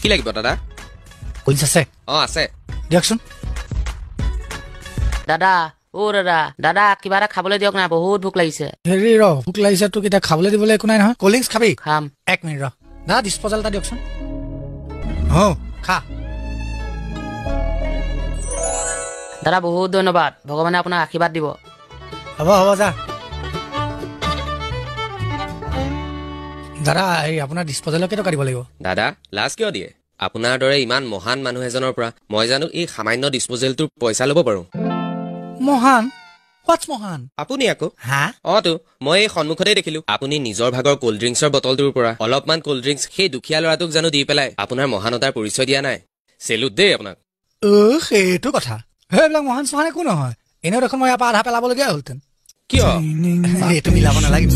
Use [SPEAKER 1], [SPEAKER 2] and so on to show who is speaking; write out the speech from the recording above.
[SPEAKER 1] কি লাগিব দাদা
[SPEAKER 2] কলিজ আছে
[SPEAKER 1] আছে
[SPEAKER 2] দিয়কচোন
[SPEAKER 3] দাদা দাদা কিবা এটা খাবলৈ দিয়ক না বহুত ভোক লাগিছে
[SPEAKER 2] হেৰি ভোক লাগিছে তোক এতিয়া খাবলৈ দিবলৈ একো নাই নহয় কলিংছ খাবি
[SPEAKER 3] খাম
[SPEAKER 2] 1 মিনিট দাদা ডিছপ'জেল এটা দিয়কচোন খা
[SPEAKER 3] দাদা বহুত ধন্যবাদ ভগৱানে আপোনাক আশীৰ্বাদ দিব
[SPEAKER 2] হ'ব যা দাদা এই আপোনাৰ ডিছপ'জেলৰ কেইটকা দিব লাগিব
[SPEAKER 1] দাদা লাজ কিয় দিয়ে আপোনাৰ দৰে ইমান মহান মানুহ এজনৰ পৰা মই জানো এই সামান্য ডিছপ'জেলটোৰ পইচা ল'ব পাৰো
[SPEAKER 2] মহান হোৱাটছ মহান
[SPEAKER 1] আপুনি আকৌ
[SPEAKER 2] হা
[SPEAKER 1] তো মই এই সন্মুখতেই দেখিলো আপুনি নিজৰ ভাগৰ কোল্ড ড্ৰিংকছৰ বটলটোৰ পৰা অলপমান কোল্ড ড্ৰিংকছ সেই দুখীয়া ল'ৰাটোক জানো দি পেলাই আপোনাৰ মহানতাৰ পৰিচয় দিয়া নাই চেলুট দেই আপোনাক
[SPEAKER 2] সেইটো কথা সেইবিলাক মহান চহান একো নহয় এনেও দেখোন মই ইয়াৰ পৰা আধা পেলাবলগীয়া হ'লহেঁতেন
[SPEAKER 1] কিয়
[SPEAKER 2] এইটো মিলাব নালাগিব